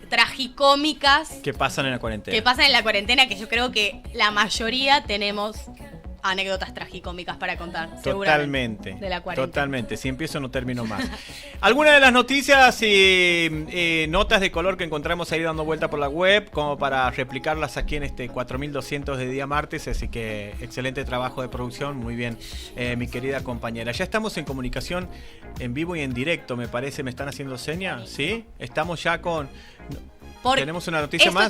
tragicómicas que pasan en la cuarentena. Que yo creo que la mayoría tenemos anécdotas tragicómicas para contar. Totalmente. De la cuarentena. Totalmente. Si empiezo no termino más. Algunas de las noticias y notas de color que encontramos ahí dando vuelta por la web, como para replicarlas aquí en este 4200 de día martes. Así que excelente trabajo de producción. Muy bien, mi querida compañera. Ya estamos en comunicación en vivo y en directo, me parece. ¿Me están haciendo seña? ¿Sí? Estamos ya con... Tenemos una noticia más. Esto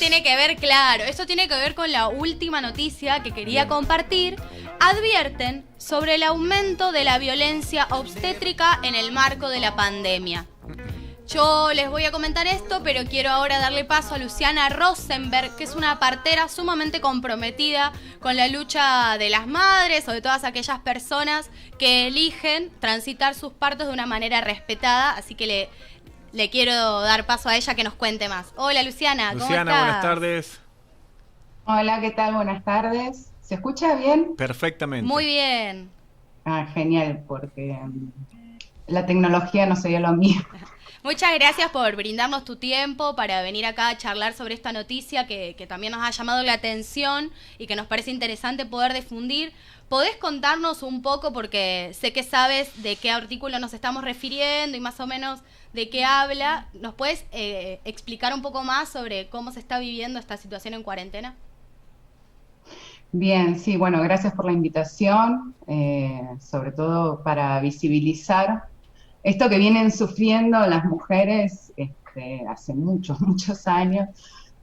tiene que ver con la última noticia que quería compartir. Advierten sobre el aumento de la violencia obstétrica en el marco de la pandemia. Yo les voy a comentar esto, pero quiero ahora darle paso a Luciana Rosenberg, que es una partera sumamente comprometida con la lucha de las madres o de todas aquellas personas que eligen transitar sus partos de una manera respetada. Así que le quiero dar paso a ella que nos cuente más. Hola Luciana, ¿cómo estás? Buenas tardes. Hola, ¿qué tal? Buenas tardes. ¿Se escucha bien? Perfectamente. Muy bien. Genial, porque la tecnología no sería lo mío. Muchas gracias por brindarnos tu tiempo para venir acá a charlar sobre esta noticia que también nos ha llamado la atención y que nos parece interesante poder difundir. ¿Podés contarnos un poco, porque sé que sabes de qué artículo nos estamos refiriendo y más o menos de qué habla? ¿Nos puedes explicar un poco más sobre cómo se está viviendo esta situación en cuarentena? Bien, sí, bueno, gracias por la invitación, sobre todo para visibilizar esto que vienen sufriendo las mujeres hace muchos años,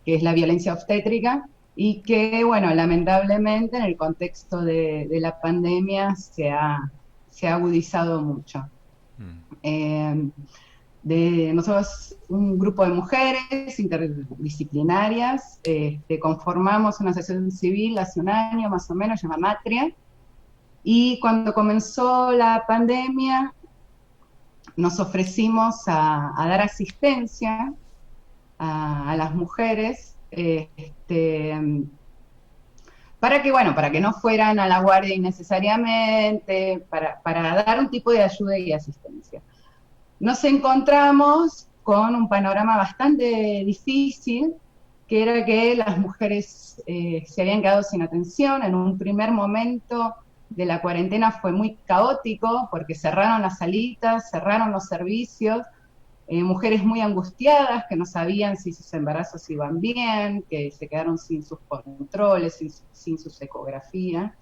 que es la violencia obstétrica, y que, bueno, lamentablemente en el contexto de la pandemia se ha agudizado mucho. Nosotros, un grupo de mujeres interdisciplinarias, conformamos una asociación civil hace un año más o menos, se llama Matria, y cuando comenzó la pandemia nos ofrecimos a dar asistencia a las mujeres, para que no fueran a la guardia innecesariamente, para dar un tipo de ayuda y asistencia. Nos encontramos con un panorama bastante difícil, que era que las mujeres se habían quedado sin atención. En un primer momento de la cuarentena fue muy caótico, porque cerraron las salitas, cerraron los servicios, mujeres muy angustiadas que no sabían si sus embarazos iban bien, que se quedaron sin sus controles, sin sus ecografías.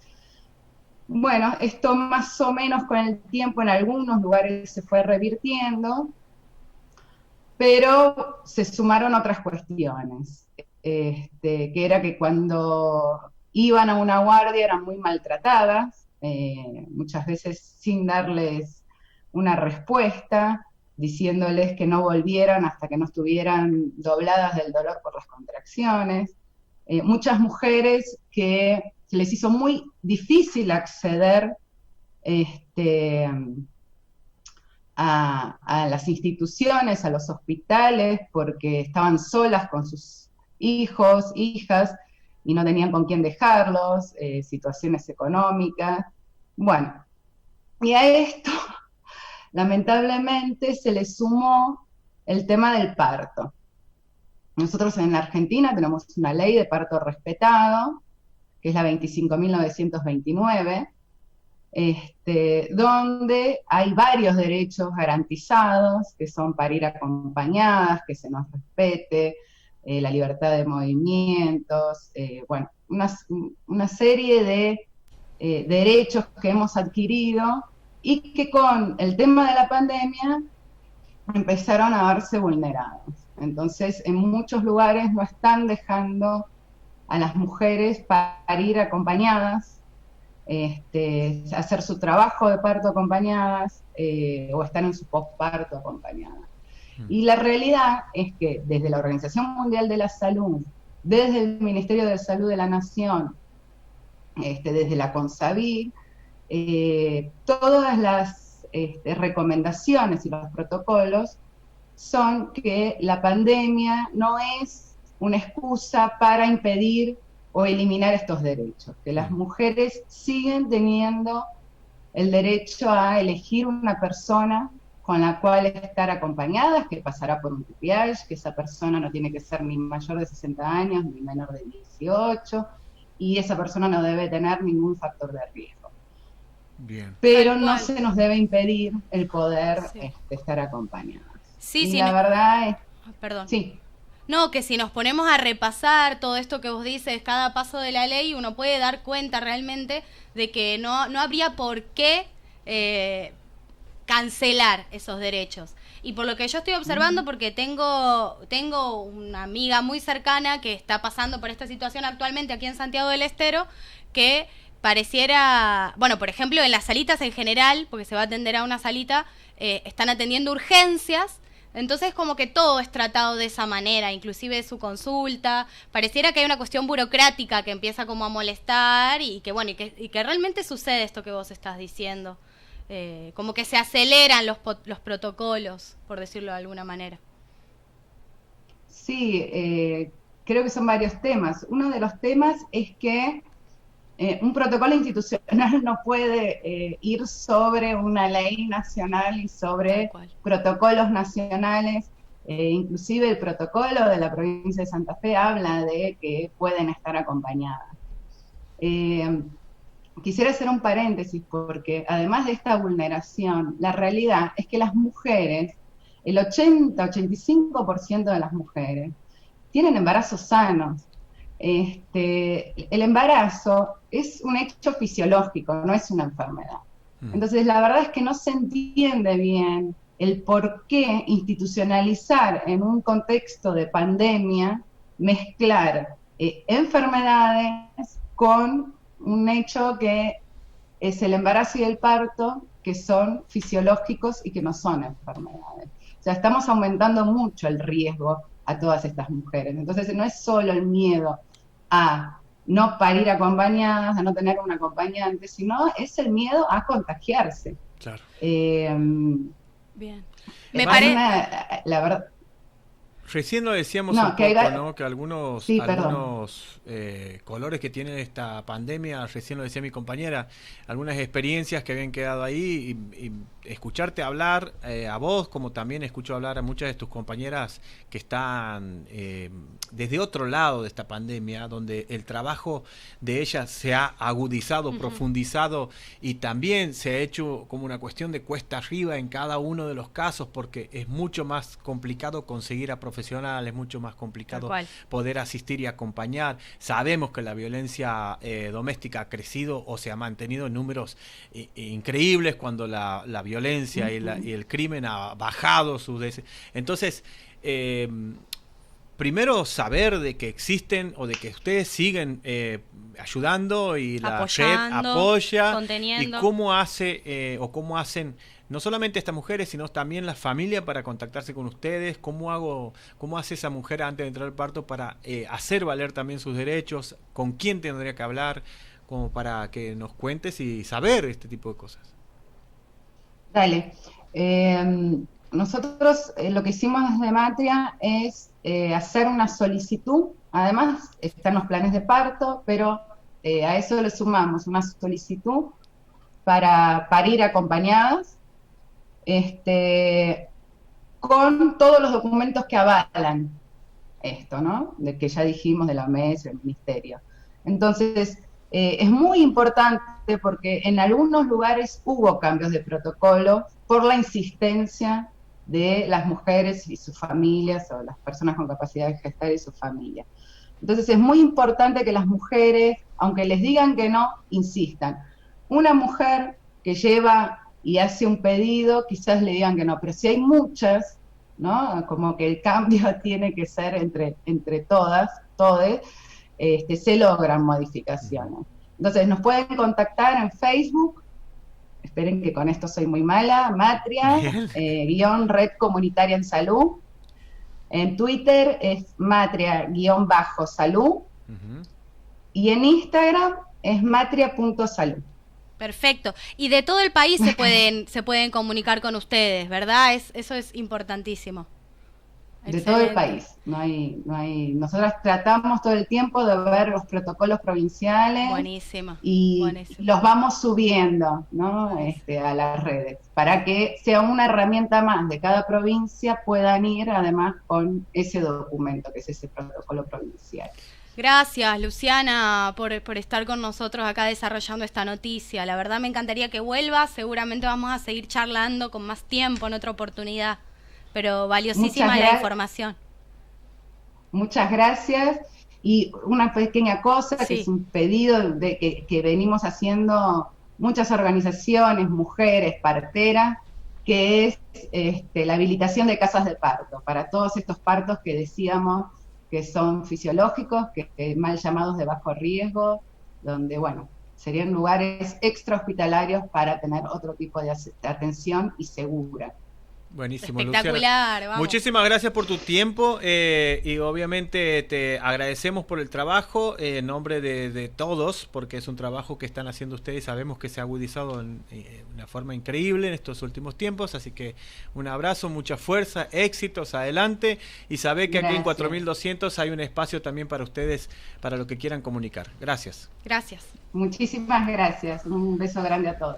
Bueno, esto más o menos con el tiempo en algunos lugares se fue revirtiendo, pero se sumaron otras cuestiones, que era que cuando iban a una guardia eran muy maltratadas, muchas veces sin darles una respuesta, diciéndoles que no volvieran hasta que no estuvieran dobladas del dolor por las contracciones. Muchas mujeres que se les hizo muy difícil acceder a las instituciones, a los hospitales, porque estaban solas con sus hijos, hijas, y no tenían con quién dejarlos, situaciones económicas. Bueno, y a esto, lamentablemente, se le sumó el tema del parto. Nosotros en la Argentina tenemos una ley de parto respetado, que es la 25.929, donde hay varios derechos garantizados, que son para ir acompañadas, que se nos respete, la libertad de movimientos, bueno, una serie de derechos que hemos adquirido y que con el tema de la pandemia empezaron a verse vulnerados. Entonces, en muchos lugares no están dejando a las mujeres para ir acompañadas, hacer su trabajo de parto acompañadas, o estar en su posparto acompañadas. Y la realidad es que desde la Organización Mundial de la Salud, desde el Ministerio de Salud de la Nación, desde la CONSAVIR, todas las recomendaciones y los protocolos son que la pandemia no es una excusa para impedir o eliminar estos derechos, que las mujeres siguen teniendo el derecho a elegir una persona con la cual estar acompañadas, que pasará por un triage, que esa persona no tiene que ser ni mayor de 60 años ni menor de 18, y esa persona no debe tener ningún factor de riesgo. Bien. Pero no se nos debe impedir el poder estar acompañadas. Sí, y sí. la verdad es... Perdón. Sí. No, que si nos ponemos a repasar todo esto que vos dices, cada paso de la ley, uno puede dar cuenta realmente de que no habría por qué cancelar esos derechos. Y por lo que yo estoy observando, porque tengo una amiga muy cercana que está pasando por esta situación actualmente aquí en Santiago del Estero, que pareciera, bueno, por ejemplo, en las salitas en general, porque se va a atender a una salita, están atendiendo urgencias. Entonces como que todo es tratado de esa manera, inclusive su consulta. Pareciera que hay una cuestión burocrática que empieza como a molestar y que bueno, y que realmente sucede esto que vos estás diciendo. Como que se aceleran los protocolos, por decirlo de alguna manera. Sí, creo que son varios temas. Uno de los temas es que un protocolo institucional no puede ir sobre una ley nacional y sobre protocolos nacionales. Inclusive el protocolo de la provincia de Santa Fe habla de que pueden estar acompañadas. Quisiera hacer un paréntesis porque además de esta vulneración, la realidad es que las mujeres, el 80-85% de las mujeres, tienen embarazos sanos. El embarazo es un hecho fisiológico, no es una enfermedad. Entonces, la verdad es que no se entiende bien el por qué institucionalizar en un contexto de pandemia, mezclar enfermedades con un hecho que es el embarazo y el parto, que son fisiológicos y que no son enfermedades. O sea, estamos aumentando mucho el riesgo a todas estas mujeres. Entonces, no es solo el miedo a no parir acompañadas, a no tener un acompañante, sino es el miedo a contagiarse. Claro. Bien. Me parece... La verdad... Recién lo decíamos ¿no? Que algunos colores que tiene esta pandemia, recién lo decía mi compañera, algunas experiencias que habían quedado ahí y escucharte hablar a vos, como también escucho hablar a muchas de tus compañeras que están desde otro lado de esta pandemia, donde el trabajo de ellas se ha agudizado, profundizado y también se ha hecho como una cuestión de cuesta arriba en cada uno de los casos, porque es mucho más complicado conseguir a profesionales, es mucho más complicado poder asistir y acompañar. Sabemos que la violencia doméstica ha crecido o se ha mantenido en números increíbles cuando la violencia y el crimen ha bajado entonces primero saber de que existen o de que ustedes siguen ayudando y la red apoya, conteniendo. Y cómo hacen no solamente estas mujeres sino también la familia para contactarse con ustedes, cómo hace esa mujer antes de entrar al parto para hacer valer también sus derechos, con quién tendría que hablar, como para que nos cuentes y saber este tipo de cosas. Dale. Nosotros lo que hicimos desde Matria es hacer una solicitud. Además están los planes de parto, pero a eso le sumamos una solicitud para parir acompañadas, con todos los documentos que avalan esto, ¿no? De que ya dijimos de la OMS, del Ministerio. Entonces, es muy importante porque en algunos lugares hubo cambios de protocolo por la insistencia de las mujeres y sus familias, o las personas con capacidad de gestar y sus familias. Entonces es muy importante que las mujeres, aunque les digan que no, insistan. Una mujer que lleva y hace un pedido, quizás le digan que no, pero si hay muchas, ¿no? Como que el cambio tiene que ser entre todas, todes, se logran modificaciones. Entonces nos pueden contactar en Facebook, esperen que con esto soy muy mala, Matria, _Red Comunitaria en Salud. En Twitter es Matria_Salud. Y en Instagram es matria.salud. Perfecto. Y de todo el país se pueden comunicar con ustedes, ¿verdad? Eso es importantísimo. de todo el Excelente. país. Nosotros tratamos todo el tiempo de ver los protocolos provinciales Buenísimo, y buenísimo. los vamos subiendo, ¿no? A las redes, para que sea una herramienta más de cada provincia, puedan ir además con ese documento, que es ese protocolo provincial. Gracias, Luciana, por estar con nosotros acá desarrollando esta noticia. La verdad me encantaría que vuelvas. Seguramente vamos a seguir charlando con más tiempo en otra oportunidad. Pero valiosísima la información. Muchas gracias. Y una pequeña cosa, Sí. que es un pedido que venimos haciendo muchas organizaciones, mujeres, parteras, que es la habilitación de casas de parto, para todos estos partos que decíamos que son fisiológicos, que mal llamados de bajo riesgo, donde, bueno, serían lugares extra hospitalarios para tener otro tipo de atención y segura. Buenísimo, Espectacular, Luciana. vamos. Muchísimas gracias por tu tiempo y obviamente te agradecemos por el trabajo en nombre de todos, porque es un trabajo que están haciendo ustedes. Sabemos que se ha agudizado en una forma increíble en estos últimos tiempos, así que un abrazo, mucha fuerza, éxitos, adelante, y sabe que aquí en 4200 hay un espacio también para ustedes, para lo que quieran comunicar. Gracias. Gracias. Muchísimas gracias. Un beso grande a todos.